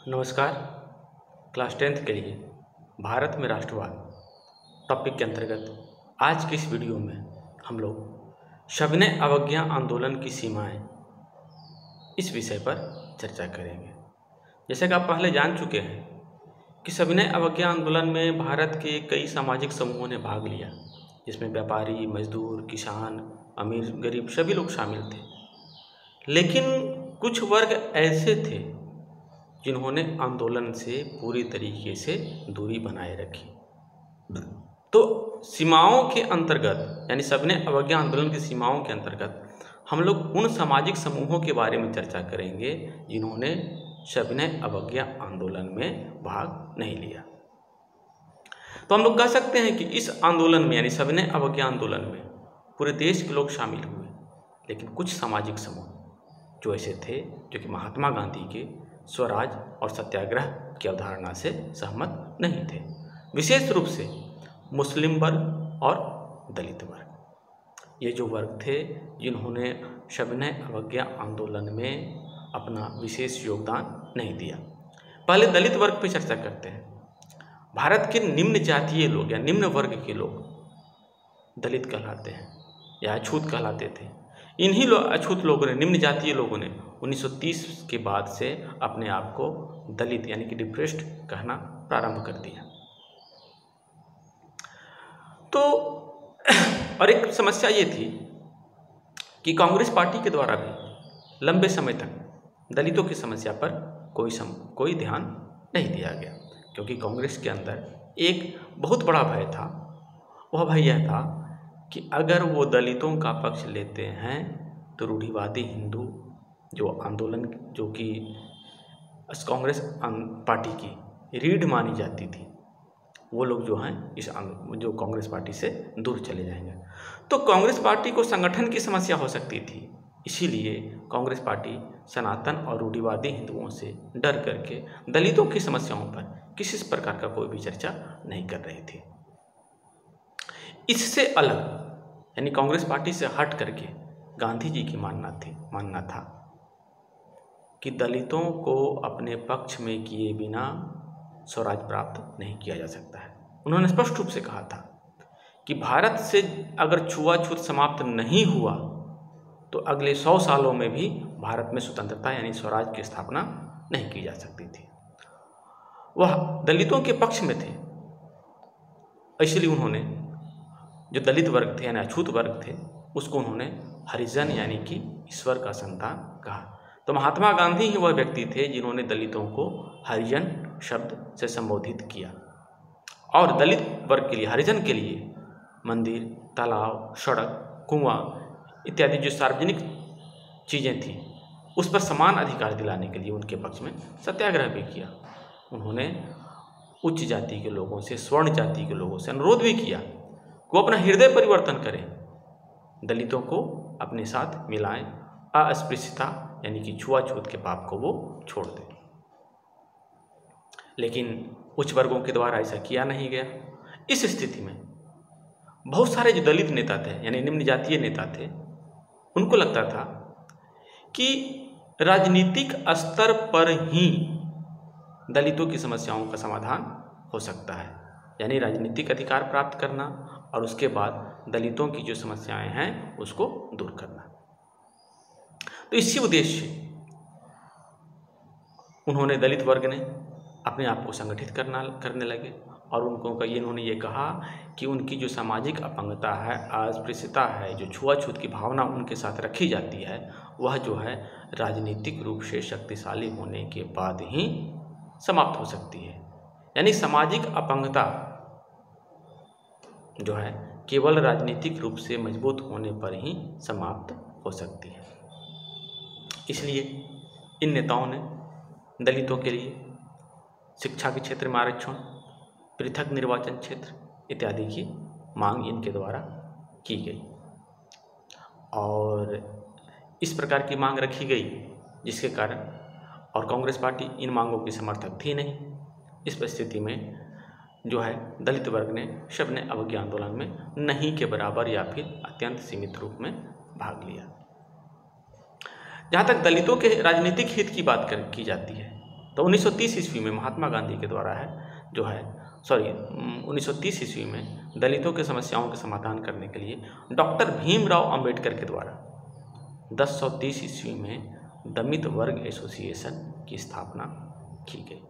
नमस्कार। Class 10th के लिए भारत में राष्ट्रवाद टॉपिक के अंतर्गत आज की इस वीडियो में हम लोग सविनय अवज्ञा आंदोलन की सीमाएं इस विषय पर चर्चा करेंगे। जैसे कि आप पहले जान चुके हैं कि सविनय अवज्ञा आंदोलन में भारत के कई सामाजिक समूहों ने भाग लिया, जिसमें व्यापारी, मजदूर, किसान, अमीर, गरीब सभी लोग शामिल थे। लेकिन कुछ वर्ग ऐसे थे जिन्होंने आंदोलन से पूरी तरीके से दूरी बनाए रखी। तो सीमाओं के अंतर्गत यानी सविनय अवज्ञा आंदोलन की सीमाओं के अंतर्गत हम लोग उन सामाजिक समूहों के बारे में चर्चा करेंगे जिन्होंने सविनय अवज्ञा आंदोलन में भाग नहीं लिया। तो हम लोग कह सकते हैं कि इस आंदोलन में यानी सविनय अवज्ञा आंदोलन में पूरे देश के लोग शामिल हुए, लेकिन कुछ सामाजिक समूह जो ऐसे थे जो कि महात्मा गांधी के स्वराज और सत्याग्रह की अवधारणा से सहमत नहीं थे, विशेष रूप से मुस्लिम वर्ग और दलित वर्ग। ये जो वर्ग थे जिन्होंने सविनय अवज्ञा आंदोलन में अपना विशेष योगदान नहीं दिया। पहले दलित वर्ग पर चर्चा करते हैं। भारत के निम्न जातीय लोग या निम्न वर्ग के लोग दलित कहलाते हैं या अछूत कहलाते थे। इन्हीं अछूत लोगों ने, निम्न जातीय लोगों ने 1930 के बाद से अपने आप को दलित यानी कि डिप्रेस्ड कहना प्रारंभ कर दिया। तो और एक समस्या ये थी कि कांग्रेस पार्टी के द्वारा भी लंबे समय तक दलितों की समस्या पर कोई ध्यान नहीं दिया गया, क्योंकि कांग्रेस के अंदर एक बहुत बड़ा भय था। वह भय यह था कि अगर वो दलितों का पक्ष लेते हैं तो रूढ़िवादी हिंदू जो आंदोलन जो कि कांग्रेस पार्टी की रीढ़ मानी जाती थी, वो लोग जो हैं जो कांग्रेस पार्टी से दूर चले जाएंगे। तो कांग्रेस पार्टी को संगठन की समस्या हो सकती थी। इसीलिए कांग्रेस पार्टी सनातन और रूढ़िवादी हिंदुओं से डर करके दलितों की समस्याओं पर किसी प्रकार का कोई भी चर्चा नहीं कर रही थी। इससे अलग यानी कांग्रेस पार्टी से हट करके गांधी जी की मानना था कि दलितों को अपने पक्ष में किए बिना स्वराज प्राप्त नहीं किया जा सकता है। उन्होंने स्पष्ट रूप से कहा था कि भारत से अगर छुआछूत समाप्त नहीं हुआ तो अगले 100 सालों में भी भारत में स्वतंत्रता यानी स्वराज की स्थापना नहीं की जा सकती थी। वह दलितों के पक्ष में थे, इसलिए उन्होंने जो दलित वर्ग थे यानी अछूत वर्ग थे उसको उन्होंने हरिजन यानी कि ईश्वर का संतान कहा। तो महात्मा गांधी ही वह व्यक्ति थे जिन्होंने दलितों को हरिजन शब्द से संबोधित किया और दलित वर्ग के लिए, हरिजन के लिए मंदिर, तालाब, सड़क, कुआं इत्यादि जो सार्वजनिक चीज़ें थी उस पर समान अधिकार दिलाने के लिए उनके पक्ष में सत्याग्रह भी किया। उन्होंने उच्च जाति के लोगों से, स्वर्ण जाति के लोगों से अनुरोध भी किया कि वो अपना हृदय परिवर्तन करें, दलितों को अपने साथ मिलाएं, अस्पृश्यता यानी कि छुआछूत के पाप को वो छोड़ दें। लेकिन उच्च वर्गों के द्वारा ऐसा किया नहीं गया। इस स्थिति में बहुत सारे जो दलित नेता थे यानी निम्न जातीय नेता थे, उनको लगता था कि राजनीतिक स्तर पर ही दलितों की समस्याओं का समाधान हो सकता है, यानी राजनीतिक अधिकार प्राप्त करना और उसके बाद दलितों की जो समस्याएं हैं उसको दूर करना। तो इसी उद्देश्य से उन्होंने, दलित वर्ग ने अपने आप को संगठित करने लगे और इन्होंने ये कहा कि उनकी जो सामाजिक अपंगता है, अस्पृश्यता है, जो छुआछूत की भावना उनके साथ रखी जाती है, वह जो है राजनीतिक रूप से शक्तिशाली होने के बाद ही समाप्त हो सकती है। यानी सामाजिक अपंगता जो है केवल राजनीतिक रूप से मजबूत होने पर ही समाप्त हो सकती है। इसलिए इन नेताओं ने दलितों के लिए शिक्षा के क्षेत्र में आरक्षण, पृथक निर्वाचन क्षेत्र इत्यादि की मांग इनके द्वारा की गई और इस प्रकार की मांग रखी गई जिसके कारण, और कांग्रेस पार्टी इन मांगों की समर्थक थी नहीं। इस परिस्थिति में जो है दलित वर्ग ने सविनय अवज्ञा आंदोलन में नहीं के बराबर या फिर अत्यंत सीमित रूप में भाग लिया। जहाँ तक दलितों के राजनीतिक हित की बात की जाती है तो 1930 ईस्वी में महात्मा गांधी के द्वारा 1930 ईस्वी में दलितों की समस्याओं के समाधान करने के लिए डॉक्टर भीमराव अंबेडकर के द्वारा 1030 ईस्वी में दलित वर्ग एसोसिएशन की स्थापना की गई।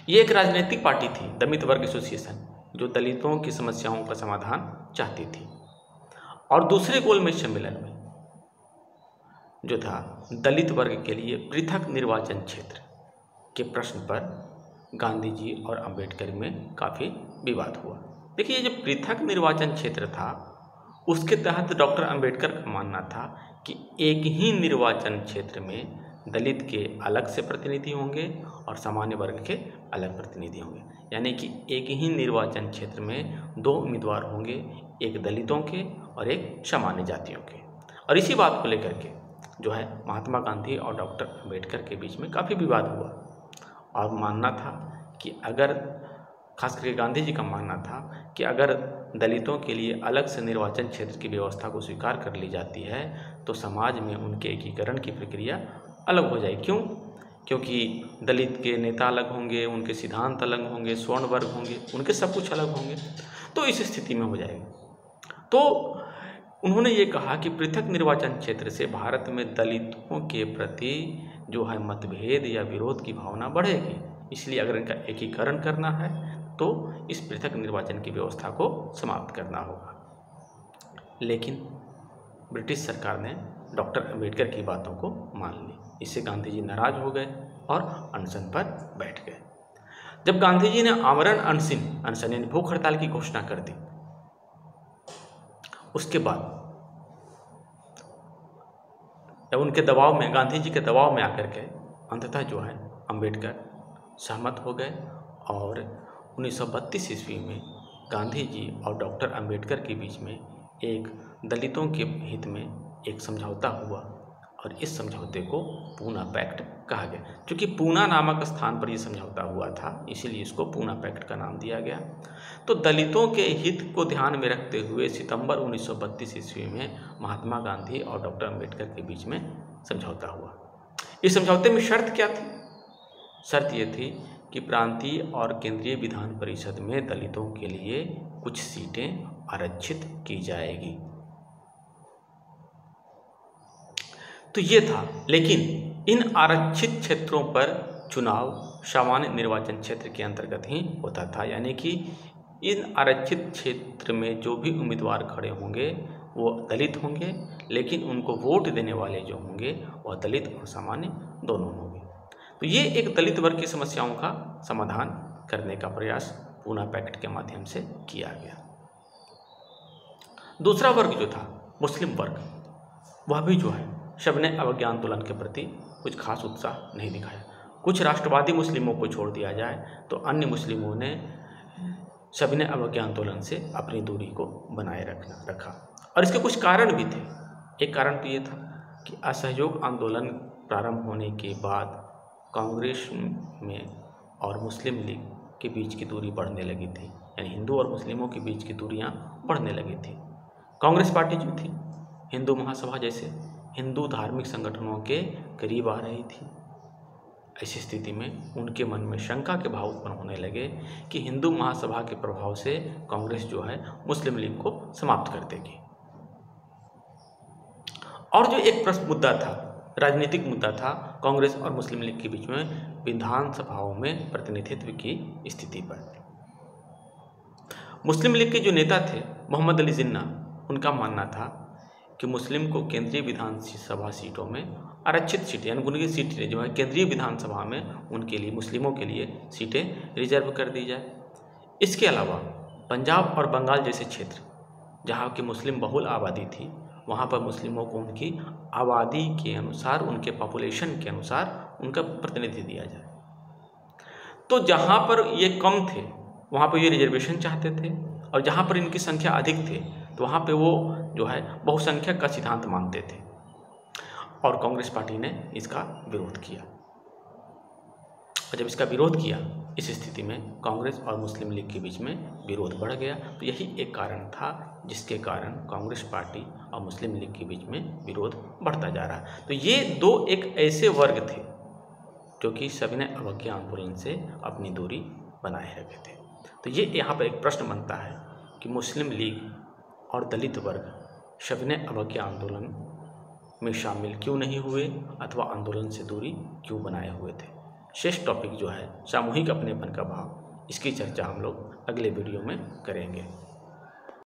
ये एक राजनीतिक पार्टी थी, दलित वर्ग एसोसिएशन, जो दलितों की समस्याओं का समाधान चाहती थी। और दूसरे गोलमेज सम्मेलन में जो था दलित वर्ग के लिए पृथक निर्वाचन क्षेत्र के प्रश्न पर गांधी जी और अंबेडकर में काफ़ी विवाद हुआ। देखिए, ये जो पृथक निर्वाचन क्षेत्र था उसके तहत डॉक्टर अंबेडकर का मानना था कि एक ही निर्वाचन क्षेत्र में दलित के अलग से प्रतिनिधि होंगे और सामान्य वर्ग के अलग प्रतिनिधि होंगे, यानी कि एक ही निर्वाचन क्षेत्र में 2 उम्मीदवार होंगे, एक दलितों के और एक सामान्य जातियों के। और इसी बात को लेकर के जो है महात्मा गांधी और डॉक्टर अंबेडकर के बीच में काफ़ी विवाद हुआ और मानना था कि अगर, खास करके गांधी जी का मानना था कि अगर दलितों के लिए अलग से निर्वाचन क्षेत्र की व्यवस्था को स्वीकार कर ली जाती है तो समाज में उनके एकीकरण की प्रक्रिया अलग हो जाएगी। क्यों? क्योंकि दलित के नेता अलग होंगे, उनके सिद्धांत अलग होंगे, स्वर्ण वर्ग होंगे, उनके सब कुछ अलग होंगे, तो इस स्थिति में हो जाएगा। तो उन्होंने ये कहा कि पृथक निर्वाचन क्षेत्र से भारत में दलितों के प्रति जो है मतभेद या विरोध की भावना बढ़ेगी, इसलिए अगर इनका एकीकरण करना है तो इस पृथक निर्वाचन की व्यवस्था को समाप्त करना होगा। लेकिन ब्रिटिश सरकार ने डॉक्टर अंबेडकर की बातों को मान ली। इससे गांधी जी नाराज हो गए और अनशन पर बैठ गए। जब गांधी जी ने आमरण अनशन यानी भूख हड़ताल की घोषणा कर दी, उसके बाद जब उनके दबाव में, गांधी जी के दबाव में आकर के अंततः जो है अंबेडकर सहमत हो गए और 1932 ईस्वी में गांधी जी और डॉक्टर अंबेडकर के बीच में एक दलितों के हित में एक समझौता हुआ और इस समझौते को पूना पैक्ट कहा गया। क्योंकि पूना नामक स्थान पर यह समझौता हुआ था, इसीलिए इसको पूना पैक्ट का नाम दिया गया। तो दलितों के हित को ध्यान में रखते हुए सितंबर 1932 ईस्वी में महात्मा गांधी और डॉक्टर अंबेडकर के बीच में समझौता हुआ। इस समझौते में शर्त क्या थी? शर्त ये थी कि प्रांतीय और केंद्रीय विधान परिषद में दलितों के लिए कुछ सीटें आरक्षित की जाएगी। तो ये था, लेकिन इन आरक्षित क्षेत्रों पर चुनाव सामान्य निर्वाचन क्षेत्र के अंतर्गत ही होता था, यानी कि इन आरक्षित क्षेत्र में जो भी उम्मीदवार खड़े होंगे वो दलित होंगे, लेकिन उनको वोट देने वाले जो होंगे वह दलित और सामान्य दोनों होंगे। तो ये एक दलित वर्ग की समस्याओं का समाधान करने का प्रयास पूना पैक्ट के माध्यम से किया गया। दूसरा वर्ग जो था मुस्लिम वर्ग, वह भी जो है सबने अवज्ञा आंदोलन के प्रति कुछ खास उत्साह नहीं दिखाया। कुछ राष्ट्रवादी मुस्लिमों को छोड़ दिया जाए तो अन्य मुस्लिमों ने सबने अवज्ञा आंदोलन से अपनी दूरी को बनाए रखा और इसके कुछ कारण भी थे। एक कारण तो ये था कि असहयोग आंदोलन प्रारंभ होने के बाद कांग्रेस में और मुस्लिम लीग के बीच की दूरी बढ़ने लगी थी, यानी हिंदू और मुस्लिमों के बीच की दूरियां बढ़ने लगी थी। कांग्रेस पार्टी जो थी हिंदू महासभा जैसे हिंदू धार्मिक संगठनों के करीब आ रही थी। ऐसी स्थिति में उनके मन में शंका के भाव उत्पन्न होने लगे कि हिंदू महासभा के प्रभाव से कांग्रेस जो है मुस्लिम लीग को समाप्त कर देगी। और जो एक प्रश्न मुद्दा था, राजनीतिक मुद्दा था कांग्रेस और मुस्लिम लीग के बीच में विधानसभाओं में प्रतिनिधित्व की स्थिति पर। मुस्लिम लीग के जो नेता थे मोहम्मद अली जिन्ना, उनका मानना था कि मुस्लिम को केंद्रीय विधानसभा सीटों में आरक्षित सीटें, यानी उनकी सीटें जो है केंद्रीय विधानसभा में उनके लिए, मुस्लिमों के लिए सीटें रिजर्व कर दी जाए। इसके अलावा पंजाब और बंगाल जैसे क्षेत्र जहाँ की मुस्लिम बहुल आबादी थी, वहाँ पर मुस्लिमों को उनकी आबादी के अनुसार, उनके पॉपुलेशन के अनुसार उनका प्रतिनिधि दिया जाए। तो जहाँ पर ये कम थे वहाँ पर ये रिजर्वेशन चाहते थे और जहाँ पर इनकी संख्या अधिक थे तो वहाँ पे वो जो है बहुसंख्यक का सिद्धांत मानते थे और कांग्रेस पार्टी ने इसका विरोध किया। और जब इसका विरोध किया, इस स्थिति में कांग्रेस और मुस्लिम लीग के बीच में विरोध बढ़ गया। तो यही एक कारण था जिसके कारण कांग्रेस पार्टी और मुस्लिम लीग के बीच में विरोध बढ़ता जा रहा। तो ये दो एक ऐसे वर्ग थे क्योंकि सविनय अवज्ञा आंदोलन से अपनी दूरी बनाए रखे थे। तो ये यहाँ पर एक प्रश्न बनता है कि मुस्लिम लीग और दलित वर्ग सविनय अवज्ञा आंदोलन में शामिल क्यों नहीं हुए अथवा आंदोलन से दूरी क्यों बनाए हुए थे। शेष टॉपिक जो है सामूहिक अपनेपन का भाव, इसकी चर्चा हम लोग अगले वीडियो में करेंगे।